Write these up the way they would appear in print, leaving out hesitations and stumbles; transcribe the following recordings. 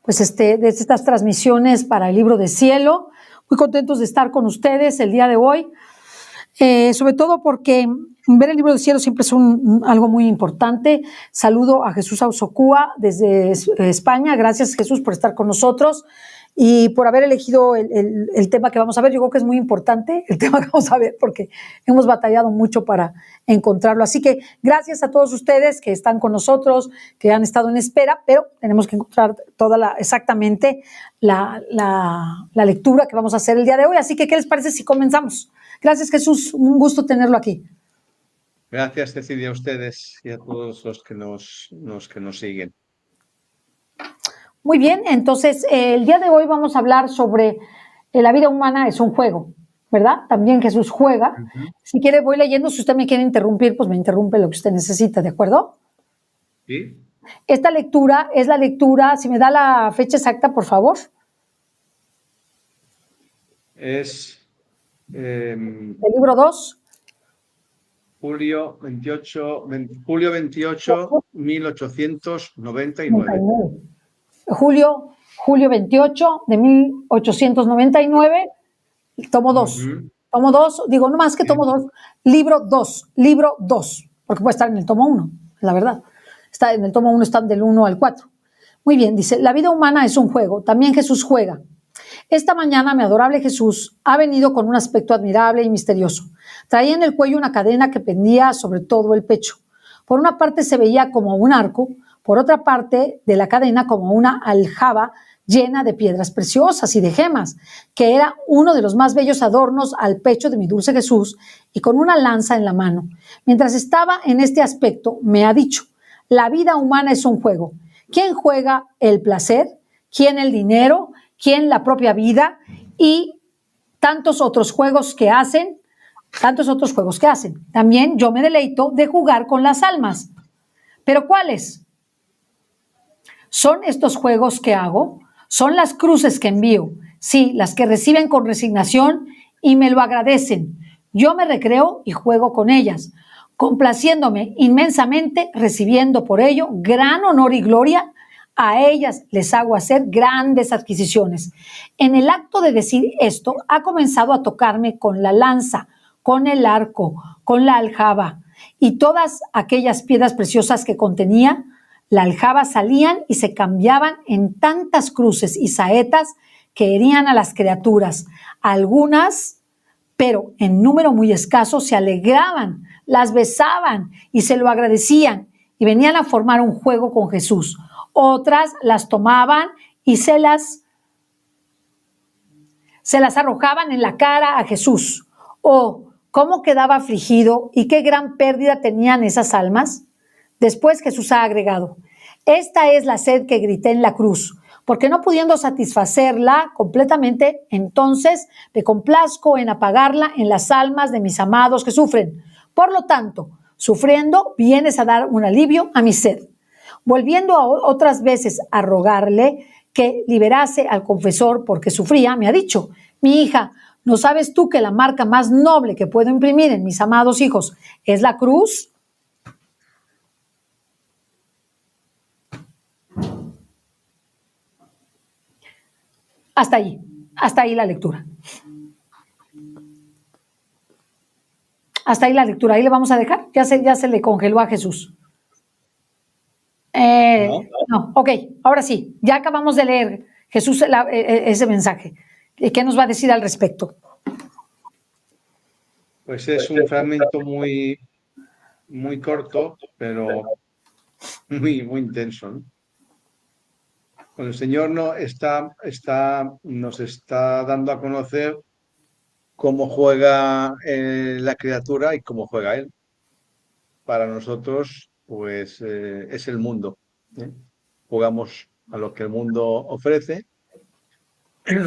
de estas transmisiones para el Libro de Cielo. Muy contentos de estar con ustedes el día de hoy, sobre todo porque ver el Libro de Cielo siempre es algo muy importante. Saludo a Jesús Ausocúa desde España. Gracias, Jesús, por estar con nosotros y por haber elegido el tema que vamos a ver. Yo creo que es muy importante el tema que vamos a ver porque hemos batallado mucho para encontrarlo. Así que gracias a todos ustedes que están con nosotros, que han estado en espera, pero tenemos que encontrar exactamente la lectura que vamos a hacer el día de hoy. Así que, ¿qué les parece si comenzamos? Gracias, Jesús. Un gusto tenerlo aquí. Gracias, Cecilia, a ustedes y a todos los que nos siguen. Muy bien, entonces el día de hoy vamos a hablar sobre la vida humana es un juego, ¿verdad? También Jesús juega. Si quiere, voy leyendo. Si usted me quiere interrumpir, pues me interrumpe lo que usted necesita, ¿de acuerdo? Sí. Esta lectura es la lectura, si me da la fecha exacta, por favor. Es el libro 2. Julio 28, 1899. Julio 28 de 1899, tomo 2. Tomo 2, digo, no más que tomo 2, libro 2, porque puede estar en el tomo 1, la verdad. Está en el tomo 1, están del 1 al 4. Muy bien, dice, la vida humana es un juego, también Jesús juega. Esta mañana mi adorable Jesús ha venido con un aspecto admirable y misterioso. Traía en el cuello una cadena que pendía sobre todo el pecho. Por una parte se veía como un arco, por otra parte de la cadena como una aljaba llena de piedras preciosas y de gemas, que era uno de los más bellos adornos al pecho de mi dulce Jesús, y con una lanza en la mano. Mientras estaba en este aspecto, me ha dicho, la vida humana es un juego. ¿Quién juega el placer? ¿Quién el dinero? ¿Quién la propia vida? Y tantos otros juegos que hacen. También yo me deleito de jugar con las almas. ¿Pero cuáles? ¿Son estos juegos que hago? Son las cruces que envío, sí, las que reciben con resignación y me lo agradecen. Yo me recreo y juego con ellas, complaciéndome inmensamente, recibiendo por ello gran honor y gloria. A ellas les hago hacer grandes adquisiciones. En el acto de decir esto, ha comenzado a tocarme con la lanza, con el arco, con la aljaba y todas aquellas piedras preciosas que contenía. La aljaba salían y se cambiaban en tantas cruces y saetas que herían a las criaturas. Algunas, pero en número muy escaso, se alegraban, las besaban y se lo agradecían y venían a formar un juego con Jesús. Otras las tomaban y se las arrojaban en la cara a Jesús. Oh, cómo quedaba afligido y qué gran pérdida tenían esas almas. Después Jesús ha agregado, esta es la sed que grité en la cruz, porque no pudiendo satisfacerla completamente, entonces me complazco en apagarla en las almas de mis amados que sufren. Por lo tanto, sufriendo, vienes a dar un alivio a mi sed. Volviendo otras veces a rogarle que liberase al confesor porque sufría, me ha dicho, mi hija, ¿no sabes tú que la marca más noble que puedo imprimir en mis amados hijos es la cruz? Hasta ahí la lectura. Hasta ahí la lectura, ahí le vamos a dejar, ya se le congeló a Jesús. No, ok, ahora sí, ya acabamos de leer Jesús ese mensaje. ¿Qué nos va a decir al respecto? Pues es un fragmento muy, muy corto, pero muy, muy intenso, ¿no? Bueno, el Señor nos está dando a conocer cómo juega la criatura y cómo juega Él. Para nosotros, pues es el mundo, ¿eh? Jugamos a lo que el mundo ofrece.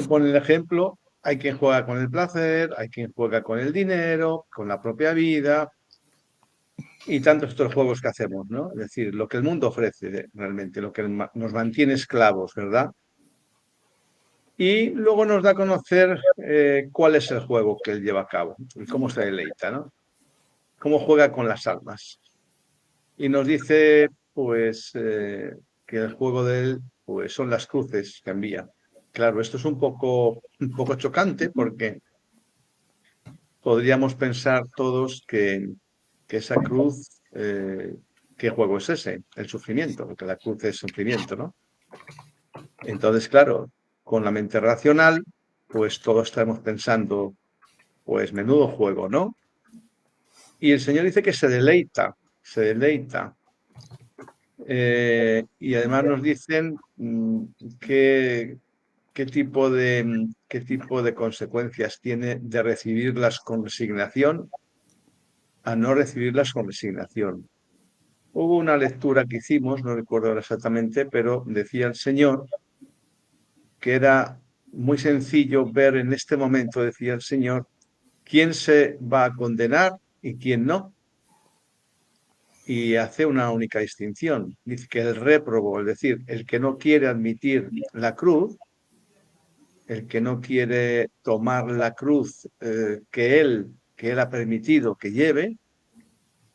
Pone el ejemplo, hay quien juega con el placer, hay quien juega con el dinero, con la propia vida y tantos estos juegos que hacemos, ¿no? Es decir, lo que el mundo ofrece realmente, lo que nos mantiene esclavos, ¿verdad? Y luego nos da a conocer cuál es el juego que él lleva a cabo y cómo se deleita, ¿no? Cómo juega con las almas. Y nos dice, pues, que que el juego de él pues son las cruces que envía. Claro, esto es un poco chocante porque podríamos pensar todos que esa cruz, ¿qué juego es ese? El sufrimiento, porque la cruz es sufrimiento, ¿no? Entonces, claro, con la mente racional, pues todos estamos pensando, pues menudo juego, ¿no? Y el Señor dice que se deleita, se deleita. Y además nos dicen qué tipo de consecuencias tiene de recibirlas con resignación a no recibirlas con resignación. Hubo una lectura que hicimos, no recuerdo ahora exactamente, pero decía el Señor que era muy sencillo ver en este momento, decía el Señor, quién se va a condenar y quién no. Y hace una única distinción. Dice que el réprobo, es decir, el que no quiere admitir la cruz, el que no quiere tomar la cruz que él ha permitido que lleve,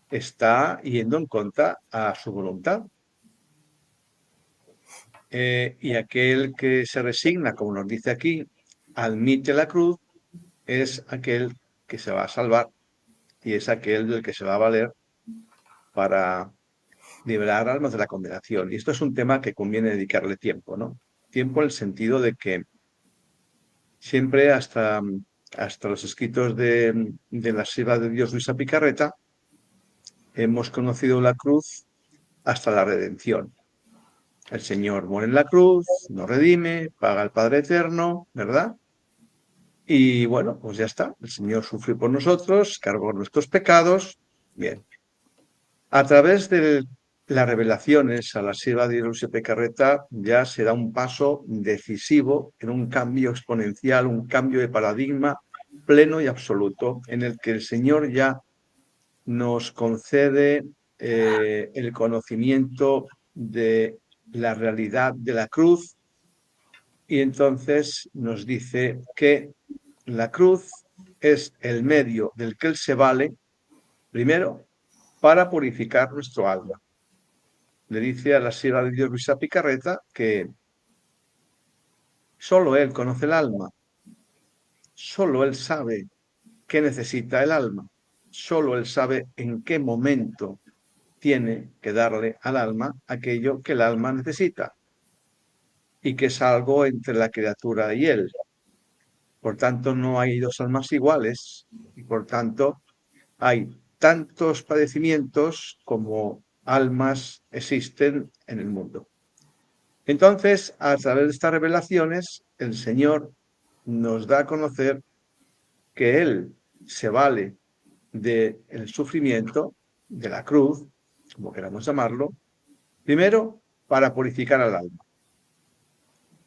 está yendo en contra a su voluntad. Y aquel que se resigna, como nos dice aquí, admite la cruz, es aquel que se va a salvar y es aquel del que se va a valer para liberar almas de la condenación. Y esto es un tema que conviene dedicarle tiempo, ¿no? Tiempo en el sentido de que siempre hasta los escritos de la Sierva de Dios Luisa Picarreta hemos conocido la cruz hasta la redención. El Señor muere en la cruz, nos redime, paga el Padre Eterno, ¿verdad? Y bueno, pues ya está. El Señor sufrió por nosotros, cargó nuestros pecados. Bien. A través de las revelaciones a la sierva de Luisa Picarreta ya se da un paso decisivo en un cambio exponencial, un cambio de paradigma pleno y absoluto, en el que el Señor ya nos concede el conocimiento de la realidad de la cruz y entonces nos dice que la cruz es el medio del que Él se vale, primero, para purificar nuestro alma. Le dice a la sierva de Dios Luisa Picarreta que solo Él conoce el alma, solo Él sabe qué necesita el alma, solo Él sabe en qué momento tiene que darle al alma aquello que el alma necesita y que es algo entre la criatura y Él. Por tanto, no hay dos almas iguales y por tanto hay tantos padecimientos como almas existen en el mundo. Entonces, a través de estas revelaciones, el Señor nos da a conocer que Él se vale del sufrimiento, de la cruz, como queramos llamarlo, primero para purificar al alma.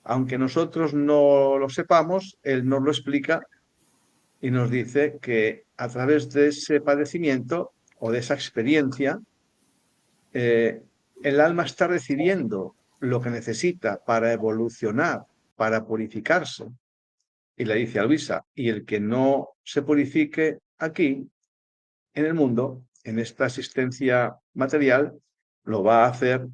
Aunque nosotros no lo sepamos, Él nos lo explica y nos dice que a través de ese padecimiento o de esa experiencia, el alma está recibiendo lo que necesita para evolucionar, para purificarse. Y le dice a Luisa, y el que no se purifique aquí, en el mundo, en esta existencia material, lo va a hacer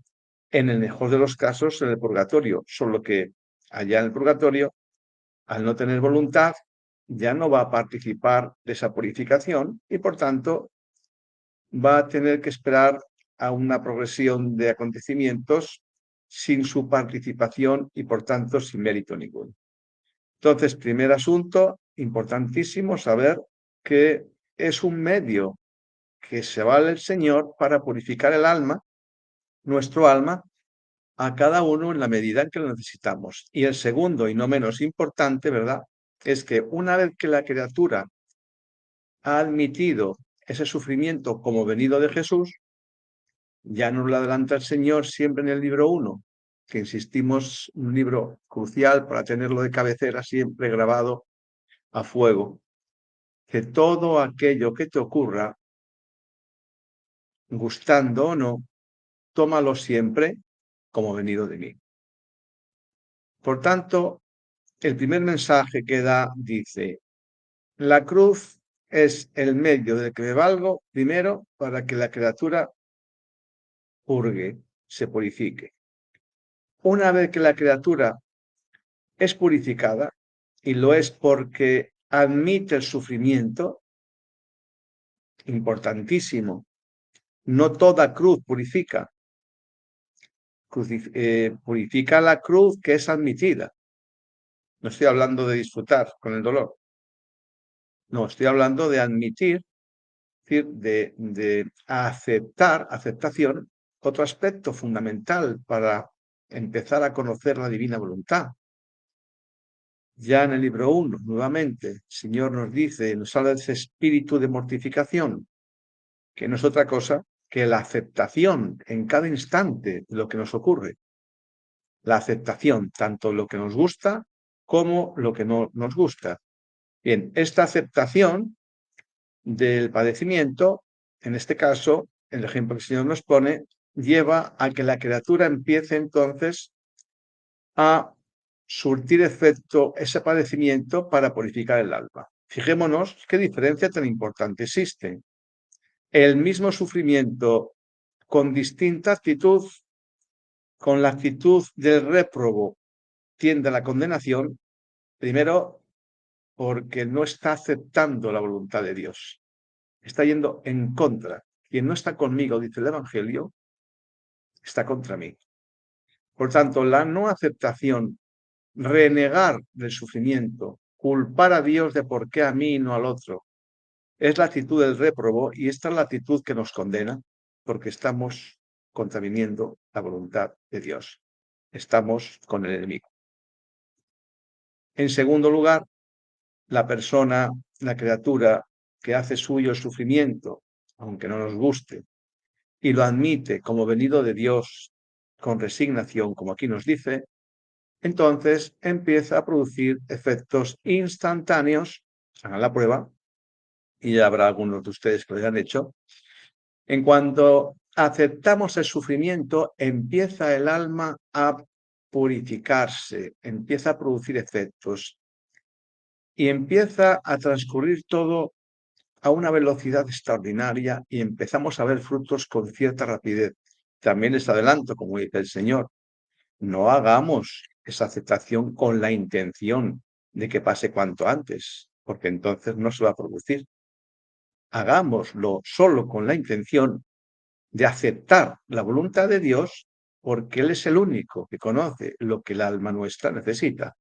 en el mejor de los casos en el purgatorio, solo que allá en el purgatorio, al no tener voluntad, ya no va a participar de esa purificación y por tanto va a tener que esperar a una progresión de acontecimientos sin su participación y por tanto sin mérito ninguno. Entonces, primer asunto, importantísimo saber que es un medio que se vale el Señor para purificar el alma, nuestro alma, a cada uno en la medida en que lo necesitamos. Y el segundo, y no menos importante, ¿verdad?, es que una vez que la criatura ha admitido ese sufrimiento como venido de Jesús, ya nos lo adelanta el Señor siempre en el libro 1, que insistimos, un libro crucial para tenerlo de cabecera siempre grabado a fuego, que todo aquello que te ocurra, gustando o no, tómalo siempre como venido de mí. Por tanto, el primer mensaje que da dice, la cruz es el medio del que me valgo primero para que la criatura purgue, se purifique. una vez que la criatura es purificada, y lo es porque admite el sufrimiento, importantísimo, no toda cruz purifica. Purifica la cruz que es admitida. No estoy hablando de disfrutar con el dolor. No, estoy hablando de admitir, es decir, de aceptar, aceptación, otro aspecto fundamental para empezar a conocer la divina voluntad. Ya en el libro 1, nuevamente, el Señor nos dice, nos habla de ese espíritu de mortificación, que no es otra cosa que la aceptación en cada instante de lo que nos ocurre. La aceptación, tanto lo que nos gusta como lo que no nos gusta. Bien, esta aceptación del padecimiento, en este caso, el ejemplo que el Señor nos pone, lleva a que la criatura empiece entonces a surtir efecto ese padecimiento para purificar el alma. Fijémonos qué diferencia tan importante existe. El mismo sufrimiento con distinta actitud, con la actitud del réprobo, tiende a la condenación, primero porque no está aceptando la voluntad de Dios. Está yendo en contra. Quien no está conmigo, dice el Evangelio, está contra mí. Por tanto, la no aceptación, renegar del sufrimiento, culpar a Dios de por qué a mí y no al otro, es la actitud del réprobo y esta es la actitud que nos condena porque estamos contraviniendo la voluntad de Dios. Estamos con el enemigo. En segundo lugar, la persona, la criatura que hace suyo el sufrimiento, aunque no nos guste, y lo admite como venido de Dios con resignación, como aquí nos dice, entonces empieza a producir efectos instantáneos, hagan la prueba, y ya habrá algunos de ustedes que lo hayan hecho. En cuanto aceptamos el sufrimiento, empieza el alma a purificarse, empieza a producir efectos y empieza a transcurrir todo a una velocidad extraordinaria y empezamos a ver frutos con cierta rapidez. También les adelanto, como dice el Señor, no hagamos esa aceptación con la intención de que pase cuanto antes, porque entonces no se va a producir. Hagámoslo solo con la intención de aceptar la voluntad de Dios, porque Él es el único que conoce lo que el alma nuestra necesita.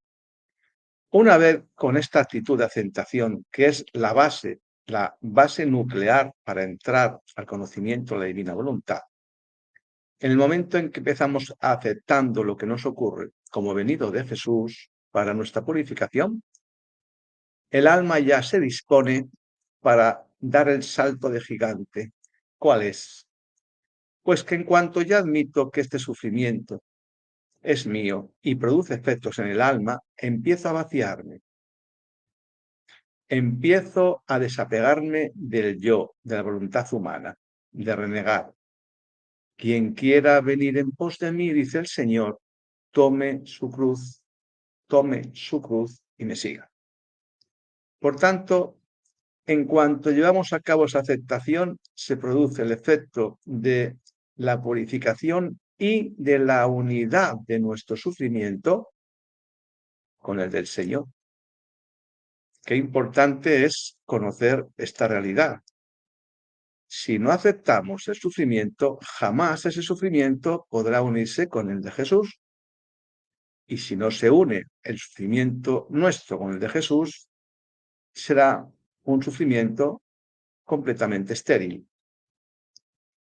Una vez con esta actitud de aceptación, que es la base nuclear para entrar al conocimiento de la divina voluntad, en el momento en que empezamos aceptando lo que nos ocurre como venido de Jesús para nuestra purificación, el alma ya se dispone para dar el salto de gigante. ¿Cuál es? Pues que en cuanto ya admito que este sufrimiento es mío y produce efectos en el alma, empiezo a vaciarme. Empiezo a desapegarme del yo, de la voluntad humana, de renegar. Quien quiera venir en pos de mí, dice el Señor, tome su cruz y me siga. Por tanto, en cuanto llevamos a cabo esa aceptación, se produce el efecto de la purificación y de la unidad de nuestro sufrimiento con el del Señor. Qué importante es conocer esta realidad. Si no aceptamos el sufrimiento, jamás ese sufrimiento podrá unirse con el de Jesús. Y si no se une el sufrimiento nuestro con el de Jesús, será un sufrimiento completamente estéril.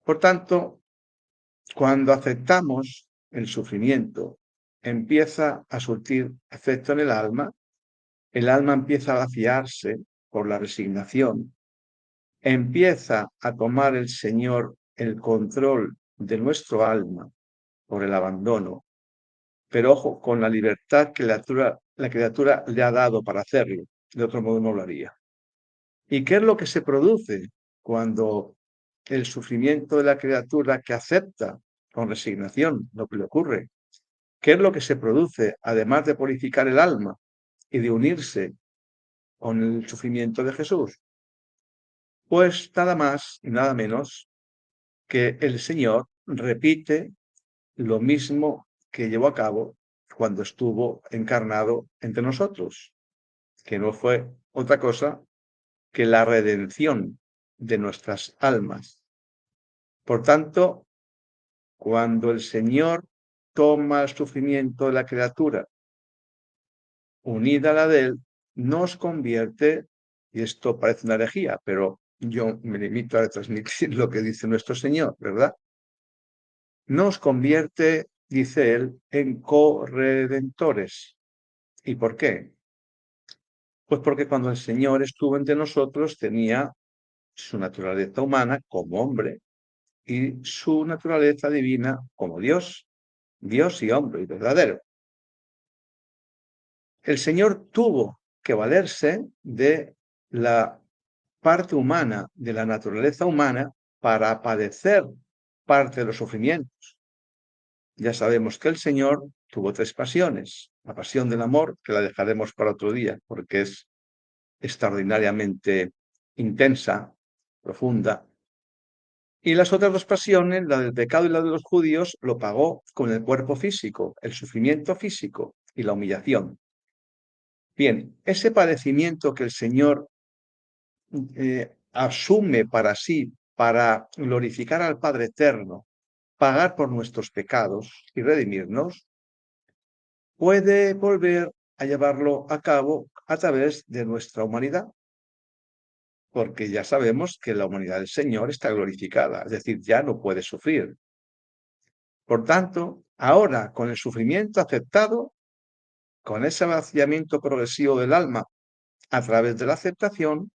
Por tanto, cuando aceptamos el sufrimiento, empieza a surtir efecto en el alma empieza a vaciarse por la resignación, empieza a tomar el Señor el control de nuestro alma por el abandono, pero ojo, con la libertad que la criatura le ha dado para hacerlo, de otro modo no lo haría. ¿Y qué es lo que se produce cuando el sufrimiento de la criatura que acepta con resignación lo que le ocurre? ¿Qué es lo que se produce, además de purificar el alma y de unirse con el sufrimiento de Jesús? Pues nada más y nada menos que el Señor repite lo mismo que llevó a cabo cuando estuvo encarnado entre nosotros, que no fue otra cosa que la redención de nuestras almas. Por tanto, cuando el Señor toma el sufrimiento de la criatura, unida a la de él, nos convierte, y esto parece una herejía, pero yo me limito a retransmitir lo que dice nuestro Señor, ¿verdad? Nos convierte, dice él, en corredentores. ¿Y por qué? Pues porque cuando el Señor estuvo entre nosotros tenía su naturaleza humana como hombre y su naturaleza divina como Dios, Dios y hombre y verdadero. El Señor tuvo que valerse de la parte humana, de la naturaleza humana, para padecer parte de los sufrimientos. Ya sabemos que el Señor tuvo 3 pasiones. La pasión del amor, que la dejaremos para otro día, porque es extraordinariamente intensa, profunda. Y las otras 2 pasiones, la del pecado y la de los judíos, lo pagó con el cuerpo físico, el sufrimiento físico y la humillación. Bien, ese padecimiento que el Señor asume para sí, para glorificar al Padre Eterno, pagar por nuestros pecados y redimirnos, puede volver a llevarlo a cabo a través de nuestra humanidad, porque ya sabemos que la humanidad del Señor está glorificada, es decir, ya no puede sufrir. Por tanto, ahora con el sufrimiento aceptado, con ese vaciamiento progresivo del alma a través de la aceptación,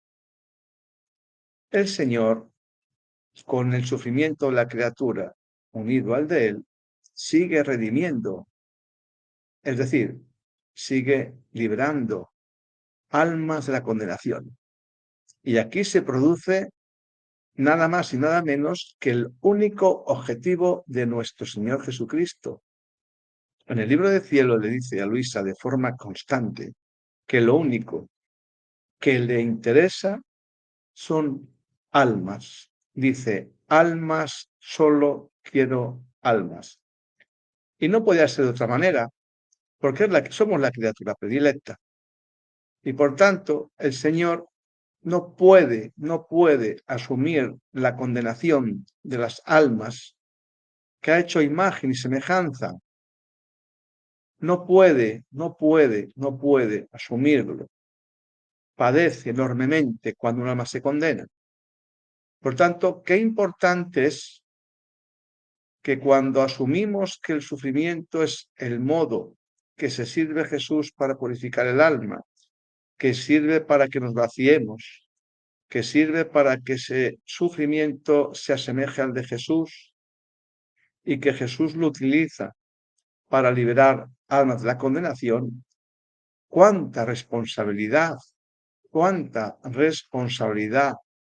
el Señor, con el sufrimiento de la criatura unido al de él, sigue redimiendo, es decir, sigue librando almas de la condenación. Y aquí se produce nada más y nada menos que el único objetivo de nuestro Señor Jesucristo. En el libro de Cielo le dice a Luisa de forma constante que lo único que le interesa son almas. Dice, almas, solo quiero almas. Y no podía ser de otra manera, porque somos la criatura predilecta. Y por tanto, el Señor no puede asumir la condenación de las almas que ha hecho imagen y semejanza. No puede asumirlo. Padece enormemente cuando un alma se condena. Por tanto, qué importante es que cuando asumimos que el sufrimiento es el modo que se sirve Jesús para purificar el alma, que sirve para que nos vaciemos, que sirve para que ese sufrimiento se asemeje al de Jesús y que Jesús lo utiliza para liberar almas de la condenación, cuánta responsabilidad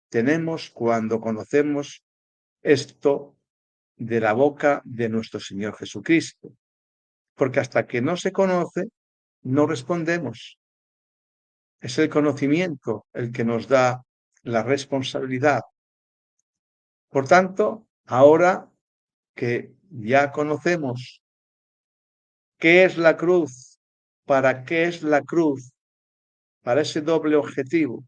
tenemos cuando conocemos esto de la boca de nuestro Señor Jesucristo. Porque hasta que no se conoce, no respondemos. Es el conocimiento el que nos da la responsabilidad. Por tanto, ahora que ya conocemos qué es la cruz, para qué es la cruz, para ese doble objetivo,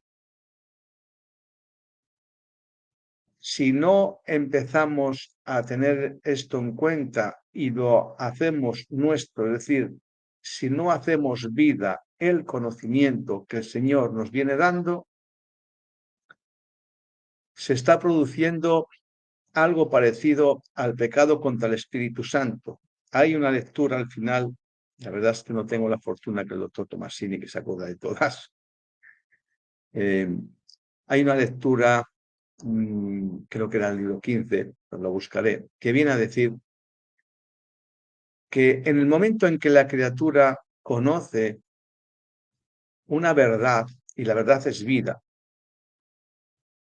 si no empezamos a tener esto en cuenta y lo hacemos nuestro, es decir, si no hacemos vida el conocimiento que el Señor nos viene dando, se está produciendo algo parecido al pecado contra el Espíritu Santo. Hay una lectura al final, la verdad es que no tengo la fortuna que el doctor Tomasini, que se acuerda de todas. Hay una lectura, creo que era el libro 15, pues lo buscaré, que viene a decir que en el momento en que la criatura conoce una verdad, y la verdad es vida,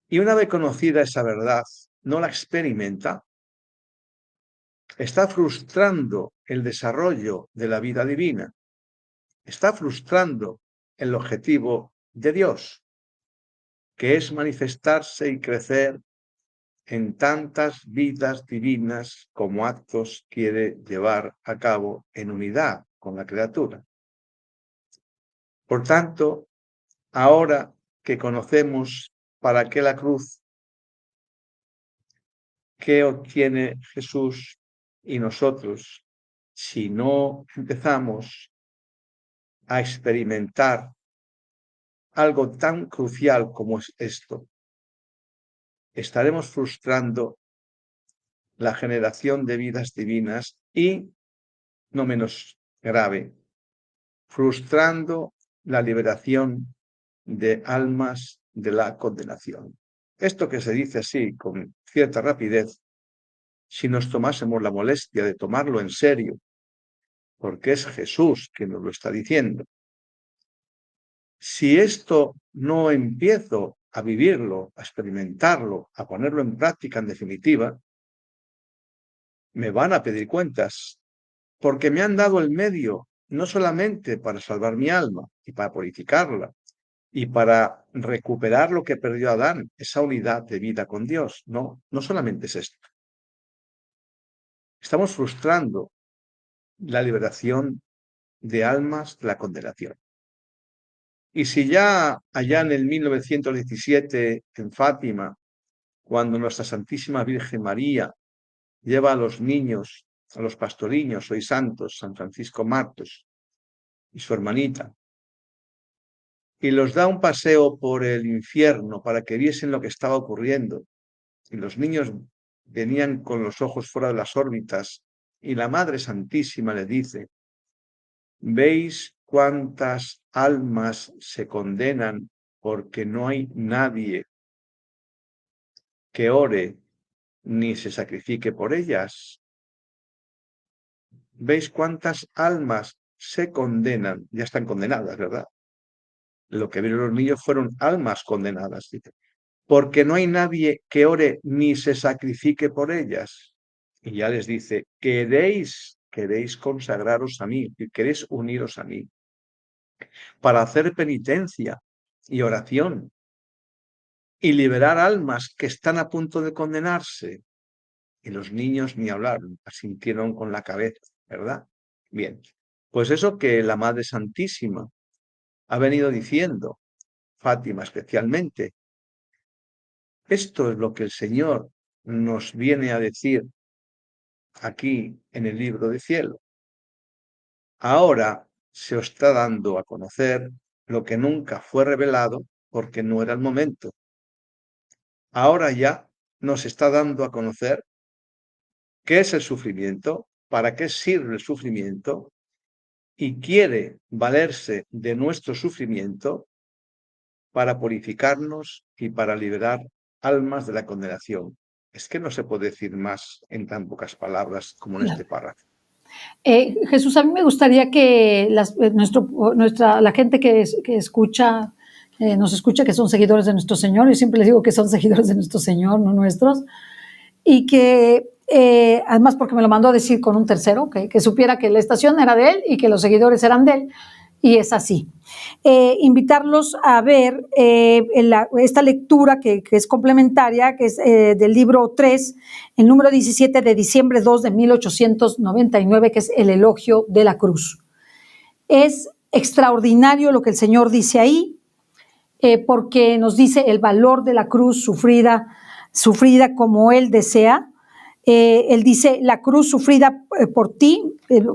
y una vez conocida esa verdad, no la experimenta, está frustrando el desarrollo de la vida divina, está frustrando el objetivo de Dios, que es manifestarse y crecer en tantas vidas divinas como actos quiere llevar a cabo en unidad con la criatura. Por tanto, ahora que conocemos para qué la cruz, qué obtiene Jesús y nosotros, si no empezamos a experimentar algo tan crucial como es esto, estaremos frustrando la generación de vidas divinas y, no menos grave, frustrando la liberación de almas de la condenación. Esto que se dice así, con cierta rapidez, si nos tomásemos la molestia de tomarlo en serio, porque es Jesús quien nos lo está diciendo. Si esto no empiezo a vivirlo, a experimentarlo, a ponerlo en práctica en definitiva, me van a pedir cuentas, porque me han dado el medio no solamente para salvar mi alma y para purificarla y para recuperar lo que perdió Adán, esa unidad de vida con Dios. No, no solamente es esto. Estamos frustrando la liberación de almas de la condenación. Y si ya allá en el 1917 en Fátima, cuando nuestra Santísima Virgen María lleva a los niños, a los pastoriños, hoy santos, San Francisco Martos y su hermanita, y los da un paseo por el infierno para que viesen lo que estaba ocurriendo, y los niños venían con los ojos fuera de las órbitas, y la Madre Santísima le dice: ¿veis cuántas almas se condenan porque no hay nadie que ore ni se sacrifique por ellas? ¿Veis cuántas almas se condenan? Ya están condenadas, ¿verdad? Lo que vieron los niños fueron almas condenadas, dice, porque no hay nadie que ore ni se sacrifique por ellas. Y ya les dice: queréis consagraros a mí, queréis uniros a mí para hacer penitencia y oración y liberar almas que están a punto de condenarse. Y los niños ni hablaron, asintieron con la cabeza, ¿verdad? Bien, pues eso que la Madre Santísima ha venido diciendo, Fátima especialmente, esto es lo que el Señor nos viene a decir aquí en el libro de cielo. Ahora se os está dando a conocer lo que nunca fue revelado porque no era el momento. Ahora ya nos está dando a conocer qué es el sufrimiento, para qué sirve el sufrimiento, y quiere valerse de nuestro sufrimiento para purificarnos y para liberar almas de la condenación. Es que no se puede decir más en tan pocas palabras como en este párrafo. Jesús, a mí me gustaría que la gente que escucha, nos escucha, que son seguidores de nuestro Señor, yo siempre les digo que son seguidores de nuestro Señor, no nuestros, y que además porque me lo mandó a decir con un tercero, que supiera que la estación era de él y que los seguidores eran de él, y es así. Invitarlos a ver esta lectura que es complementaria, que es del libro 3, el número 17 de diciembre 2 de 1899, que es el elogio de la cruz. Es extraordinario lo que el Señor dice ahí, porque nos dice el valor de la cruz sufrida como Él desea. Él dice, la cruz sufrida por ti,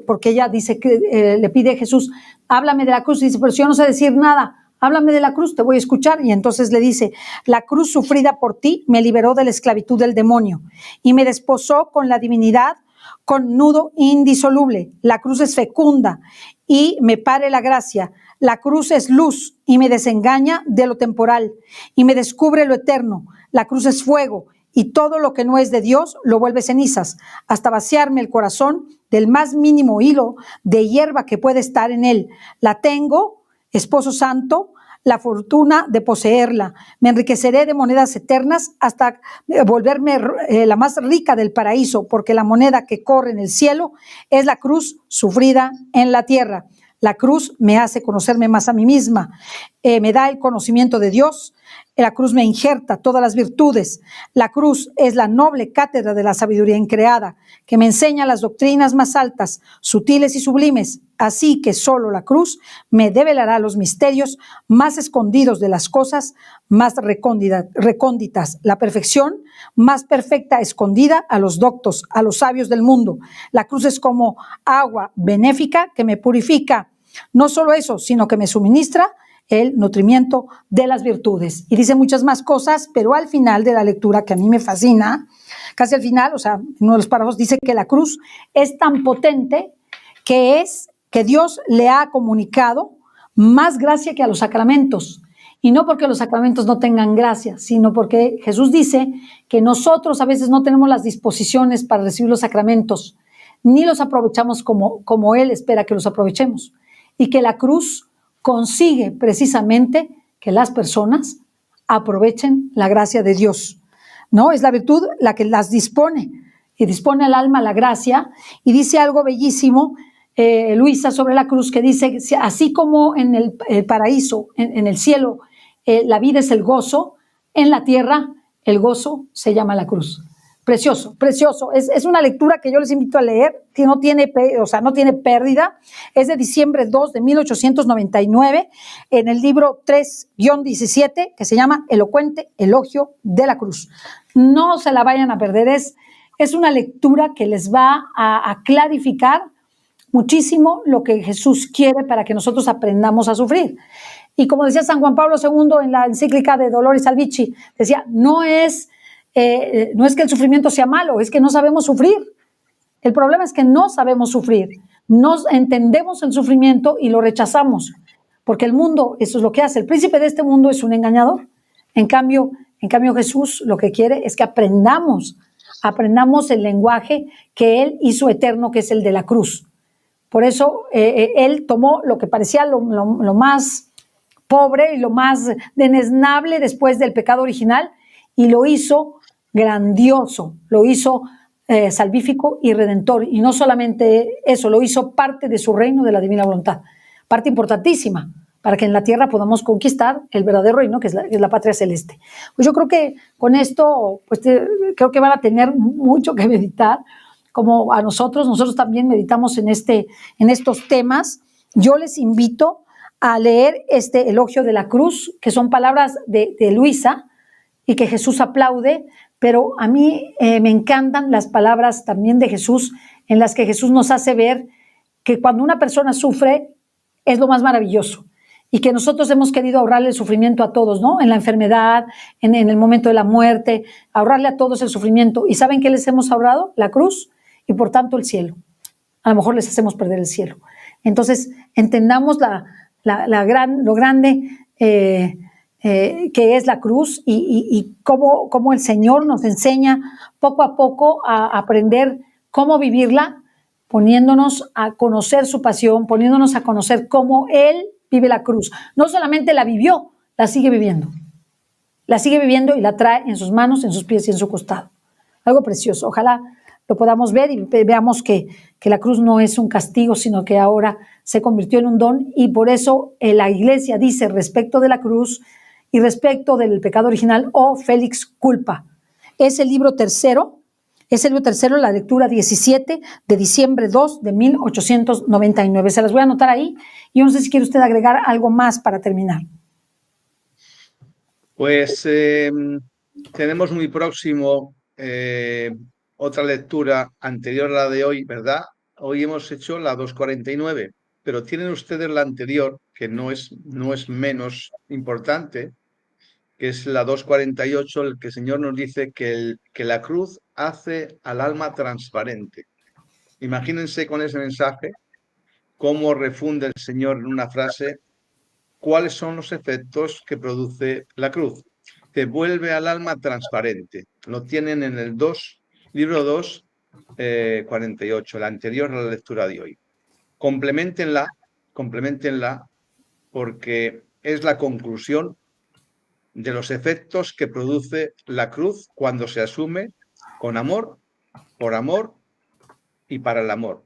porque ella dice que le pide a Jesús, háblame de la cruz, y dice, pero si yo no sé decir nada, háblame de la cruz, te voy a escuchar. Y entonces le dice, la cruz sufrida por ti me liberó de la esclavitud del demonio y me desposó con la divinidad con nudo indisoluble. La cruz es fecunda y me pare la gracia. La cruz es luz y me desengaña de lo temporal y me descubre lo eterno. La cruz es fuego y todo lo que no es de Dios lo vuelve cenizas, hasta vaciarme el corazón del más mínimo hilo de hierba que puede estar en él. La tengo, esposo santo, la fortuna de poseerla. Me enriqueceré de monedas eternas hasta volverme la más rica del paraíso, porque la moneda que corre en el cielo es la cruz sufrida en la tierra. La cruz me hace conocerme más a mí misma, me da el conocimiento de Dios, La cruz me injerta todas las virtudes. La cruz es la noble cátedra de la sabiduría increada, que me enseña las doctrinas más altas, sutiles y sublimes. Así que solo la cruz me develará los misterios más escondidos de las cosas más recónditas. La perfección más perfecta escondida a los doctos, a los sabios del mundo. La cruz es como agua benéfica que me purifica. No solo eso, sino que me suministra el nutrimiento de las virtudes. Y dice muchas más cosas, pero al final de la lectura, que a mí me fascina, casi al final, o sea, en uno de los párrafos dice que la cruz es tan potente que Dios le ha comunicado más gracia que a los sacramentos. Y no porque los sacramentos no tengan gracia, sino porque Jesús dice que nosotros a veces no tenemos las disposiciones para recibir los sacramentos, ni los aprovechamos como Él espera que los aprovechemos. Y que la cruz consigue precisamente que las personas aprovechen la gracia de Dios, ¿no? Es la virtud la que las dispone, y dispone al alma la gracia, y dice algo bellísimo, Luisa, sobre la cruz, que dice, así como en el paraíso, en el cielo, la vida es el gozo, en la tierra el gozo se llama la cruz. Precioso, precioso. Es una lectura que yo les invito a leer, que no tiene pérdida. Es de diciembre 2 de 1899, en el libro 3-17, que se llama Elocuente Elogio de la Cruz. No se la vayan a perder. Es una lectura que les va a clarificar muchísimo lo que Jesús quiere para que nosotros aprendamos a sufrir. Y como decía San Juan Pablo II en la encíclica de Dolores Salvici, decía, no es que el sufrimiento sea malo, es que no sabemos sufrir. El problema es que no sabemos sufrir. No entendemos el sufrimiento y lo rechazamos, porque el mundo, eso es lo que hace. El príncipe de este mundo es un engañador. En cambio Jesús lo que quiere es que aprendamos el lenguaje que Él hizo eterno, que es el de la cruz. Por eso Él tomó lo que parecía lo más pobre y lo más denesnable después del pecado original y lo hizo grandioso, lo hizo salvífico y redentor. Y no solamente eso, lo hizo parte de su reino de la divina voluntad, parte importantísima para que en la tierra podamos conquistar el verdadero reino, que es la patria celeste. Pues yo creo que con esto, pues creo que van a tener mucho que meditar, como a nosotros también meditamos en estos temas. Yo les invito a leer este elogio de la cruz, que son palabras de Luisa, y que Jesús aplaude, pero a mí me encantan las palabras también de Jesús, en las que Jesús nos hace ver que cuando una persona sufre es lo más maravilloso, y que nosotros hemos querido ahorrarle el sufrimiento a todos, ¿no? En la enfermedad, en el momento de la muerte, ahorrarle a todos el sufrimiento. ¿Y saben qué les hemos ahorrado? La cruz y por tanto el cielo. A lo mejor les hacemos perder el cielo. Entonces, entendamos lo grande que es la cruz y cómo el Señor nos enseña poco a poco a aprender cómo vivirla, poniéndonos a conocer su pasión, poniéndonos a conocer cómo Él vive la cruz. No solamente la vivió, la sigue viviendo. La sigue viviendo y la trae en sus manos, en sus pies y en su costado. Algo precioso. Ojalá lo podamos ver y veamos que la cruz no es un castigo, sino que ahora se convirtió en un don, y por eso la Iglesia dice respecto de la cruz y respecto del pecado original, o felix culpa. Es el libro tercero, la lectura 17 de diciembre 2 de 1899. Se las voy a anotar ahí, y yo no sé si quiere usted agregar algo más para terminar. Pues tenemos muy próximo otra lectura anterior a la de hoy, ¿verdad? Hoy hemos hecho la 249, pero tienen ustedes la anterior, que no es menos importante, que es la 248, el que el Señor nos dice que la cruz hace al alma transparente. Imagínense con ese mensaje cómo refunde el Señor en una frase cuáles son los efectos que produce la cruz. Te vuelve al alma transparente. Lo tienen en el libro 2, 48, la anterior a la lectura de hoy. Compleméntenla, porque es la conclusión de los efectos que produce la cruz cuando se asume con amor, por amor y para el amor.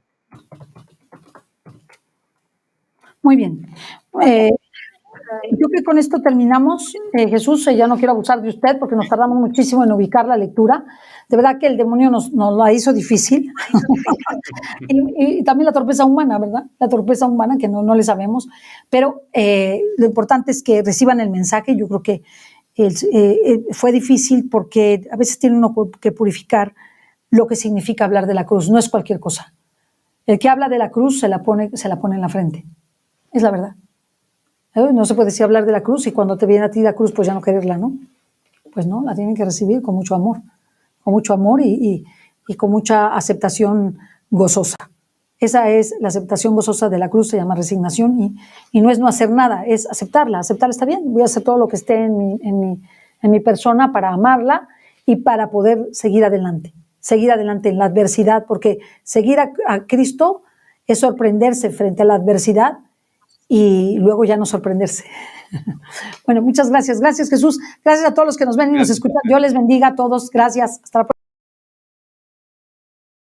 Muy bien. Yo creo que con esto terminamos. Jesús, ya no quiero abusar de usted porque nos tardamos muchísimo en ubicar la lectura. De verdad que el demonio nos la hizo difícil. y también la torpeza humana, ¿verdad? La torpeza humana que no le sabemos. Pero lo importante es que reciban el mensaje. Yo creo que fue difícil porque a veces tiene uno que purificar lo que significa hablar de la cruz. No es cualquier cosa. El que habla de la cruz se la pone en la frente. Es la verdad. No se puede decir hablar de la cruz y cuando te viene a ti la cruz, pues ya no quererla, ¿no? Pues no, la tienen que recibir con mucho amor y con mucha aceptación gozosa. Esa es la aceptación gozosa de la cruz, se llama resignación y no es no hacer nada, es aceptarla. Aceptarla está bien, voy a hacer todo lo que esté en mi persona para amarla y para poder seguir adelante en la adversidad, porque seguir a Cristo es sorprenderse frente a la adversidad y luego ya no sorprenderse. Bueno, muchas gracias. Gracias, Jesús. Gracias a todos los que nos ven y nos escuchan. Dios les bendiga a todos. Gracias. Hasta la próxima.